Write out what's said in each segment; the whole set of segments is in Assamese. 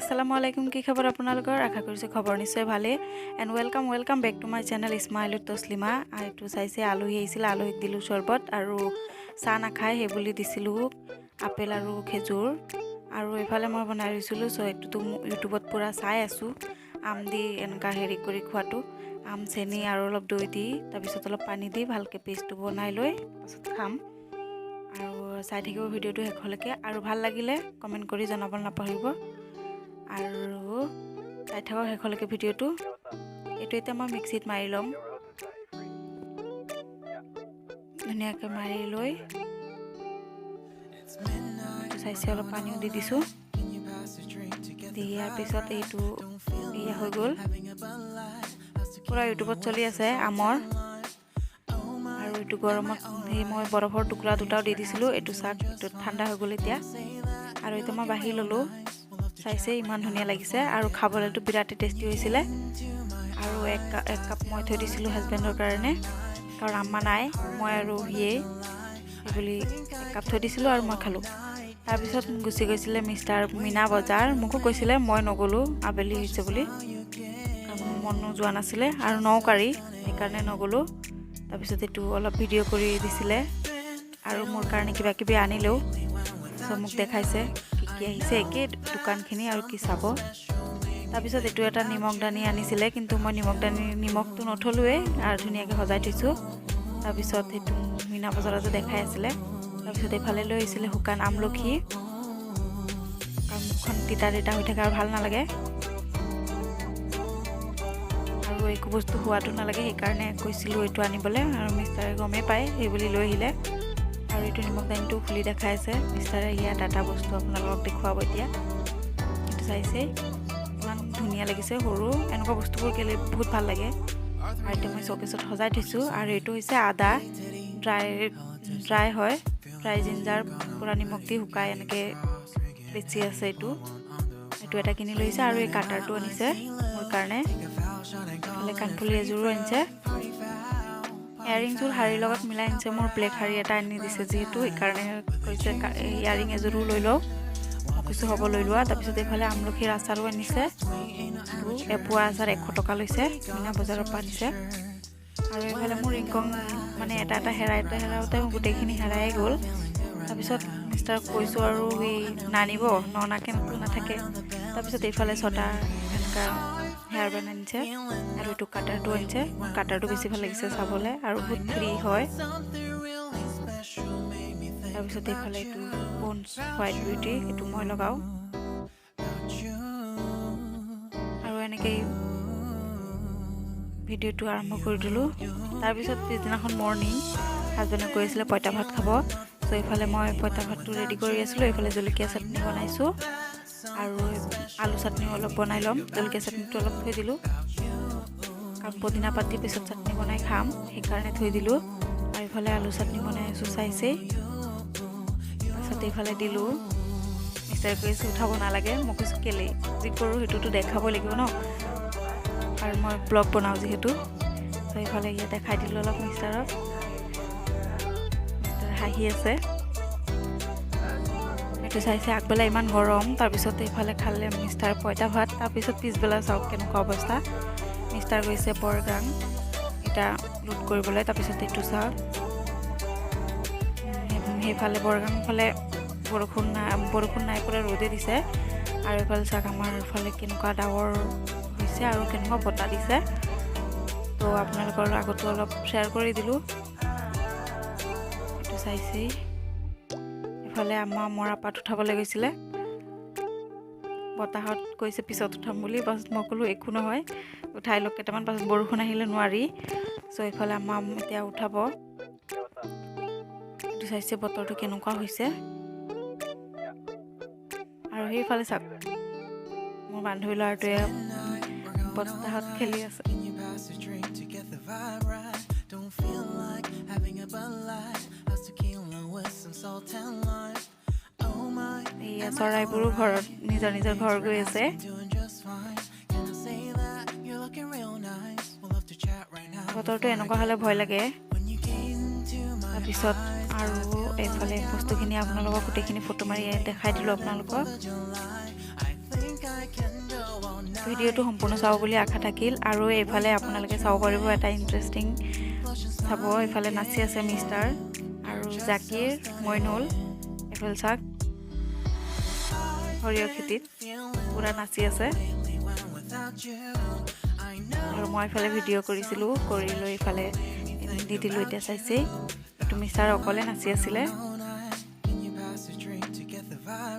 আসসালামু আলাইকুম কি খবৰ আপোনালোকৰ আশা কৰিছো খবৰ নিশ্চয় ভালে and welcome back to my channel smile with Taslima আইটো চাইছে আলহী আহিছিল আলহীক দিলো শৰবত আৰু চাহ নাখায় হে বুলি দিছিলো আপেল আৰু খেজুৰ আৰু এফালে মই বনাই লৈছিলো সো একটু ইউটিউবত পুৰা চাই আছো আম দি এনেকা হেৰি কৰি খোৱাটো আম চেনি আৰু অলপ দৈ দি তাৰ পিছত অলপ পানী দি ভালকে পেষ্টটো বনাই লৈ পাছত খাম আৰু চাই থাকিব ভিডিওটো হেকলৈকে আৰু ভাল লাগিলে কমেন্ট কৰি জনাব নাপাহৰিব আৰু চাই থাকক হেকলৈকে ভিডিওটো এটো এটা মই মিক্সিত মাৰি লম ধুনীয়াকৈ মাৰি লৈ চাইছে অলপ পানীও দি দিছো দিয়াৰ পিছত এইটো ইয়া হৈ গ'ল পুৰা ইউটিউবত চলি আছে আমৰ আৰু এইটো গৰমত হে মই বৰফৰ টুকুৰা দুটাও দি দিছিলো এইটো চাক এইটো ঠাণ্ডা হৈ গ'ল এতিয়া আৰু এটা মই বাহি ললো চাইছে ইমান ধুনীয়া লাগিছে আৰু খাবলৈটো বিৰাট টেস্টি হৈছিল আৰু এক কাপ মই থৈ দিছিলো হাজবেণ্ডৰ কাৰণে কাৰণ আম্মা নাই মই আৰু হিয়ে বুলি এক কাপ থৈ দিছিলো আৰু মই খালো তাৰ পিছত গুছি গৈছিলে মিষ্টাৰ মিনা বজাৰ মোকো কৈছিলে মই নগলো আবেলি হৈছে বুলি মন যোৱা নাছিলে আৰু নৌকাৰী সেইকাৰণে নগলো তাৰ পিছত এটো অলপ ভিডিও কৰি দিছিলে আৰু মোৰ কাৰণে কিবা কিবি আনিলেও সো মোক দেখাইছে কি আহিছে একে দোকানখিনি আৰু কি চাব তাৰ পিছত এটো এটা নিমক দানি আনিছিলে কিন্তু মই নিমকটো নথলুৱে আৰু ধুনীয়াকৈ সজাই থৈছো তাৰ পিছত এটো মিনা বজাৰত দেখাই আছিল তাৰ পিছত এফালে লৈ আহিছিল হুকান আমলখি আমখন তিতা হৈ থাকে আৰু ভাল নালাগে আৰু একো বস্তু হোৱাটো নালাগে সেইকাৰণে কৈছিলো এটো আনিবলে আৰু মিষ্টাৰে গমে পায় এই বুলি লৈ আহিলে আৰু এটো নিমক দানিটো খুলি দেখাইছে মিষ্টাৰে ইয়া ডাটা বস্তু আপোনালোকক দেখুৱাব এতিয়া এটো চাইছে ইমান ধুনীয়া লাগিছে সৰু এনেকুৱা বস্তুবোৰ কেলে বহুত ভাল লাগে আৰু এটা মই শোকেছত সজাই থৈছো আৰু এটো হৈছে আদা ড্ৰাই হয় ড্ৰাই জিঞ্জাৰ পুৰা নিমখ দি শুকাই এনেকে বেছি আছে এটো এটা কিনি লৈছে আৰু এই কাটাৰটো আনিছে মোৰ কাৰণে কানফুলি এজোৰো আনিছে ইয়াৰিংজোৰ হাৰিৰ লগত মিলাই আনিছে মোৰ ব্লেক হাৰি এটা আনি দিছে যেহেতু এইকাৰণে কৈছে ইয়াৰিং এজোৰো লৈ লও কিছু হ'ব লৈ লোৱা তাৰ পিছত এফালে আমলখিৰ আচাৰো আনিছে আৰু এপোৱা আচাৰ 100 টকা লৈছে মিনা বজাৰৰ পৰা আনিছে আৰু এফালে মোৰ ইনকম মানে এটা হেৰাওতে গোটেইখিনি হেৰাই গ'ল তাৰ পিছত মিষ্টাৰ কৈছো আৰু হি নানিব ননাকে নাথাকে তাৰ পিছত এইফালে ছটা এনেকা হেয়াৰ বেণ্ড আনিছে আৰু এইটো কাটাৰটো আনিছে কাটাৰটো বেছি ভাল লাগিছে চাবলে আৰু বহুত ফ্ৰী হয় তাৰ পিছত এইফালে এইটো পন্স হোৱাইট বিউটি এইটো মই লগাও আৰু এনেকৈ ভিডিওটো আৰম্ভ কৰি দিলো তাৰ পিছত পিছদিনাখন মৰ্নিং হাজবেণ্ডে কৈছিলে পইতা ভাত খাব সো এইফালে মই পইতা ভাতটো ৰেডি কৰি আছিলো এইফালে জলকীয়া চাটনি বনাইছো আৰু আলু চাটনি অলপ বনাই লম জলকীয়া চাটনিটো অলপ থৈ দিলো কাৰণ পদিনা পাতি পিছত চাটনি বনাই খাম সেইকাৰণে থৈ দিলো আৰু এইফালে আলু চাটনি বনাই আছো চাইছে পাছত এইফালে দিলো মিষ্টাৰ কৈছে উঠাব নালাগে মই কৈছো কেলে যি কৰো হেতুটো দেখাব লাগিব ন আৰু মই ব্লগ বনাও যেহেতু তো এইফালে ইয়া দেখাই দিলো অলপ মিষ্টাৰক মিষ্টাৰ হাঁহি আছে এটো চাইছে আগবেলা ইমান গৰম তাৰ পিছত এইফালে খালে মিষ্টাৰ পইতা ভাত তাৰ পিছত পিছবেলা চাওক কেনেকুৱা অৱস্থা মিষ্টাৰ গৈছে বৰগাং এটা লুট কৰিবলৈ তাৰ পিছত এইটো চাওক সেইফালে বৰগাং ফালে বৰষুণ নাই পুৰা ৰ'দে দিছে আৰু এইফালে চাওক আমাৰ ফালে কেনেকুৱা ডাৱৰ হৈছে আৰু কেনেকুৱা বতাহ দিছে তো আপোনালোকৰ আগতো অলপ শ্বেয়াৰ কৰি দিলো এইটো চাইছে ইফালে আম্মা মৰা পাত উঠাবলৈ গৈছিলে বতাহত কৈছে পিছত উঠাম বুলি বাস মই ক'লো একো নহয় উঠাই লওক কেইটামান পাছত বৰষুণ আহিলে নোৱাৰি সো ইফালে আম্মা এতিয়া উঠাব এইটো চাইছে বতৰটো কেনেকুৱা হৈছে আৰু সেইফালে চাওক মোৰ বান্ধৱী ল'ৰাটোৱে বতাহত খেলি আছে এয়া চৰাইবোৰো ঘৰত নিজৰ ঘৰ গৈ আছে বতৰটো এনেকুৱা হ'লে ভয় লাগে তাৰপিছত আৰু এইফালে বস্তুখিনি আপোনালোকক গোটেইখিনি ফটো মাৰি দেখাই দিলো আপোনালোকক ভিডিঅ'টো সম্পূৰ্ণ চাব বুলি আশা থাকিল আৰু এইফালে আপোনালোকে চাব পাৰিব এটা ইণ্টাৰেষ্টিং চাব এইফালে নাচি আছে মিষ্টাৰ আৰু জাকিৰ মইনুল এইফালে চাওক সৰিয়হ খেতিত পুৰা নাচি আছে আৰু মই এইফালে ভিডিঅ' কৰিছিলোঁ কৰি লৈ এইফালে দি দিলোঁ এতিয়া চাইছে এইটো মিষ্টাৰ অকলে নাচি আছিলে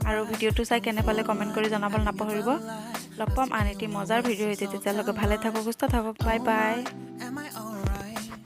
আৰু ভিডিঅ'টো চাই কেনে পালে কমেণ্ট কৰি জনাবলৈ নাপাহৰিব লগ পাম আন এটি মজাৰ ভিডিঅ' হৈছে তেতিয়ালৈকে ভালে থাকক সুস্থ থাকক বাই বাই